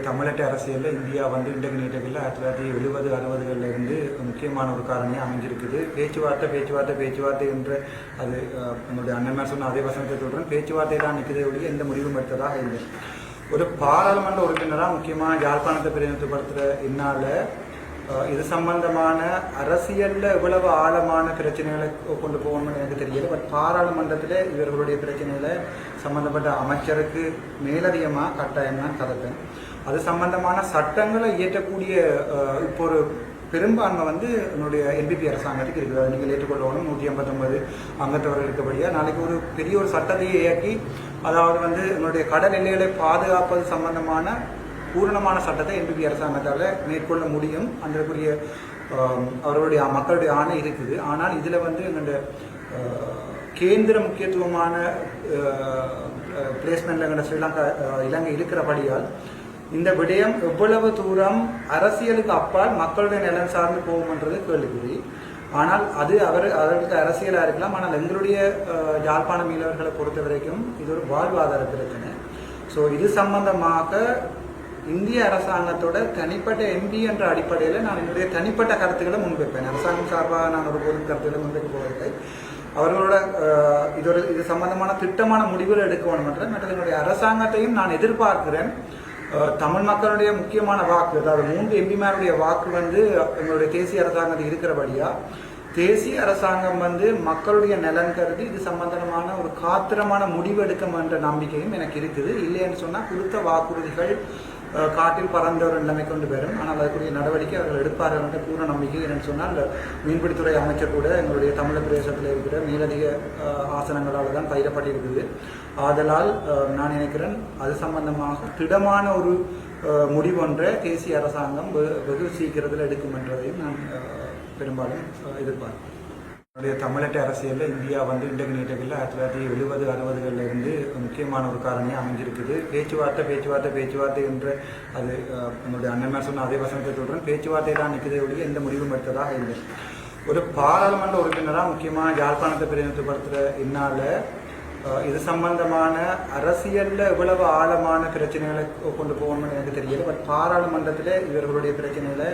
தமிழக அரசியலில் இந்தியா வந்து இன்றைக்கு நேற்றுகளில் 1970-60களில் இருந்து முக்கியமான ஒரு காரணியாக அமைஞ்சிருக்குது. பேச்சுவார்த்தை என்று அது நம்முடைய அண்ணன் சொன்ன அதே வசனத்தை சொல்கிறேன். பேச்சுவார்த்தை தான் நிற்கிறதே ஒழிய எந்த முடிவும் எடுத்ததாக இல்லை. ஒரு பாராளுமன்ற உறுப்பினராக முக்கியமாக யாழ்ப்பாணத்தை பிரதிநிதித்துவப்படுத்துகிற என்னால் இது சம்பந்தமான அரசியலில் எவ்வளவு ஆழமான பிரச்சனைகளை கொண்டு போகணும்னு எனக்கு தெரியல. பட் பாராளுமன்றத்தில் இவர்களுடைய பிரச்சனைகளை சம்பந்தப்பட்ட அமைச்சருக்கு மேலதிகமாக கட்டாயம் தான் கருத்தேன். அது சம்பந்தமான சட்டங்களை இயற்றக்கூடிய இப்போ ஒரு பெரும்பான்மை வந்து என்னுடைய என்பிபி அரசாங்கத்துக்கு இருக்குது. அதை நீங்கள் ஏற்றுக்கொள்ளணும். 159 அங்கத்தவர்கள் இருக்கபடியாக நாளைக்கு ஒரு பெரிய ஒரு சட்டத்தையே இயக்கி, அதாவது வந்து என்னுடைய கடல் எல்லைகளை பாதுகாப்பது சம்பந்தமான பூரணமான சட்டத்தை என்பிபி அரசாங்கத்தால் மேற்கொள்ள முடியும். அதற்குரிய அவர்களுடைய மக்களுடைய ஆணை இருக்குது. ஆனால் இதில் வந்து எங்களுடைய கேந்திர முக்கியத்துவமான பிளேஸ்மெண்ட்ல எங்களோட ஸ்ரீலங்கா இலங்கை இருக்கிறபடியால் இந்த விடயம் எவ்வளவு தூரம் அரசியலுக்கு அப்பால் மக்களுடைய நலன் சார்ந்து போகும்ன்றது கேள்விக்குறி. ஆனால் அது அவர்களுக்கு அரசியலாக இருக்கலாம். ஆனால் எங்களுடைய யாழ்ப்பாண மீனவர்களை பொறுத்த வரைக்கும் இது ஒரு வாழ்வாதார பிரச்சனை. ஸோ இது சம்பந்தமாக இந்திய அரசாங்கத்தோட தனிப்பட்ட எம்பி என்ற அடிப்படையில் நான் என்னுடைய தனிப்பட்ட கருத்துக்களை முன்வைப்பேன். அரசாங்கம் சார்பாக நான் ஒரு பொது கருத்துக்களை முன்வைக்க போவதில்லை. அவர்களோட இது சம்பந்தமான திட்டமான முடிவுகள் எடுக்க வேண்டும் என்ற மற்ற என்னுடைய அரசாங்கத்தையும் நான் எதிர்பார்க்கிறேன். தமிழ் மக்களுடைய முக்கியமான வாக்கு, அதாவது 3 எம்பிமாருடைய வாக்கு வந்து எங்களுடைய தேசிய அரசாங்கத்தில் இருக்கிறபடியா தேசிய அரசாங்கம் வந்து மக்களுடைய நலன் கருதி இது சம்பந்தமான ஒரு காத்திரமான முடிவு எடுக்கும் என்ற நம்பிக்கையும் எனக்கு இருக்குது. இல்லைன்னு சொன்னால் கொடுத்த வாக்குறுதிகள் காட்டில் பறந்த ஒரு நிலைமை கொண்டு வரும். ஆனால் அதுக்குரிய நடவடிக்கை அவர்கள் எடுப்பார்கள் என்ற பூர்ண நம்பிக்கை என்னென்னு சொன்னால் மீன்பிடித்துறை அமைச்சர் கூட எங்களுடைய தமிழக பிரதேசத்தில் இருக்கிற மேலதிக ஆசனங்களால் தான் பயிரப்பட்டிருக்குது. ஆதலால் நான் நினைக்கிறேன் அது சம்பந்தமாக திடமான ஒரு முடிவொன்றை தேசிய அரசாங்கம் வெகு சீக்கிரத்தில் எடுக்கும் என்றதையும் நான் பெரும்பாலும் எதிர்பார்க்கிறேன். என்னுடைய தமிழக அரசியலில் இந்தியா வந்து இன்றைக்கு நேற்றுகளில் 1970-60களில் இருந்து முக்கியமான ஒரு காரணியாக அமைஞ்சிருக்குது. பேச்சுவார்த்தை என்று அது நம்முடைய அண்ணன் சொன்ன அதே வசனத்தை சொல்கிறேன். பேச்சுவார்த்தை தான் நிற்கிறதே ஒழிய எந்த முடிவும் எடுத்ததாக இல்லை. ஒரு பாராளுமன்ற உறுப்பினராக முக்கியமாக யாழ்ப்பாணத்தை பிரதிநிதித்துவப்படுத்துகிற என்னால் இது சம்பந்தமான அரசியலில் எவ்வளவு ஆழமான பிரச்சனைகளை கொண்டு போகணும்னு எனக்கு தெரியல. பட் பாராளுமன்றத்தில் இவர்களுடைய பிரச்சனைகளை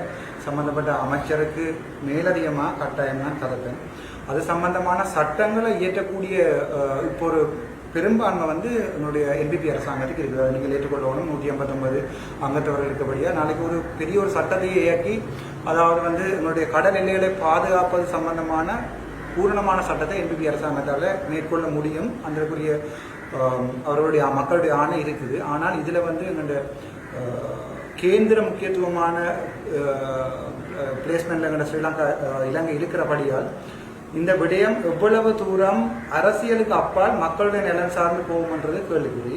சம்பந்தப்பட்ட அமைச்சருக்கு மேலதிகமாக கட்டாயம் தான் கருத்தேன். அது சம்பந்தமான சட்டங்களை இயற்றக்கூடிய இப்போ ஒரு பெரும்பான்மை வந்து என்னுடைய என்பிபி அரசாங்கத்துக்கு இருக்குது. அதை நீங்கள் ஏற்றுக்கொள்ளணும். 159 அங்கத்தவர்கள் இருக்கபடியாக நாளைக்கு ஒரு பெரிய ஒரு சட்டத்தையே இயக்கி, அதாவது வந்து என்னுடைய கடல் எல்லைகளை பாதுகாப்பது சம்பந்தமான பூரணமான சட்டத்தை என்பிபி அரசாங்கத்தால் மேற்கொள்ள முடியும். அதற்குரிய அவர்களுடைய மக்களுடைய ஆணை இருக்குது. ஆனால் இதில் வந்து எங்களுடைய கேந்திர முக்கியத்துவமான பிளேஸ்மெண்ட்ல எங்களோட ஸ்ரீலங்கா இலங்கை இருக்கிறபடியால் இந்த விடயம் எவ்வளவு தூரம் அரசியலுக்கு அப்பால் மக்களுடைய நலன் சார்ந்து போகும்ன்றது கேள்விக்குறி.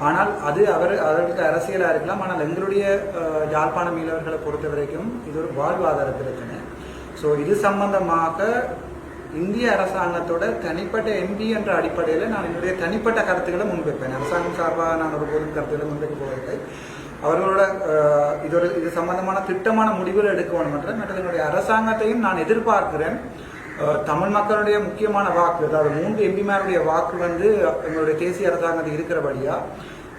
ஆனால் அது அவர்களுக்கு அரசியலாக இருக்கலாம். ஆனால் எங்களுடைய யாழ்ப்பாண மீனவர்களை பொறுத்த வரைக்கும் இது ஒரு வாழ்வாதார பிரச்சனை. ஸோ இது சம்பந்தமாக இந்திய அரசாங்கத்தோட தனிப்பட்ட எம்பி என்ற அடிப்படையில் நான் என்னுடைய தனிப்பட்ட கருத்துக்களை முன்வைப்பேன். அரசாங்கம் சார்பாக நான் ஒரு பொது கருத்துக்களை முன்வைக்க போவதில்லை. அவர்களோட இது சம்பந்தமான திட்டமான முடிவுகள் எடுக்க வேண்டும் என்ற மற்ற என்னுடைய அரசாங்கத்தையும் நான் எதிர்பார்க்கிறேன். தமிழ் மக்களுடைய முக்கியமான வாக்கு, அதாவது 3 எம்பிமாருடைய வாக்கு வந்து எங்களுடைய தேசிய அரசாங்கத்தில் இருக்கிறபடியா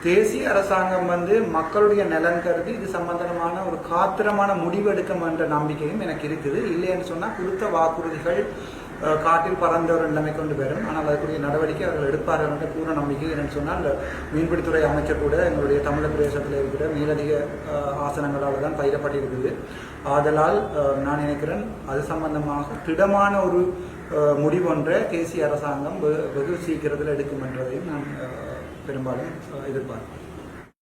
தேசிய அரசாங்கம் வந்து மக்களுடைய நலன் கருதி இது சம்பந்தமான ஒரு காத்திரமான முடிவு எடுக்கும் என்ற நம்பிக்கையும் எனக்கு இருக்குது. இல்லைன்னு சொன்னால் கொடுத்த வாக்குறுதிகள் காட்டில் பறந்த ஒரு நிலைமை கொண்டு வரும். ஆனால் அதுக்குரிய நடவடிக்கை அவர்கள் எடுப்பார்கள் என்ற பூர்ண நம்பிக்கை என்னென்னு சொன்னால் மீன்பிடித்துறை அமைச்சர் கூட எங்களுடைய தமிழக பிரதேசத்தில் இருக்கிற மேலதிக ஆசனங்களால் தான் பயிரப்பட்டிருக்குது. ஆதலால் நான் நினைக்கிறேன் அது சம்பந்தமாக திடமான ஒரு முடிவொன்றை தேசிய அரசாங்கம் வெகு சீக்கிரத்தில் எடுக்கும் என்றதையும் நான் பெரும்பாலும் எதிர்பார்க்கிறேன்.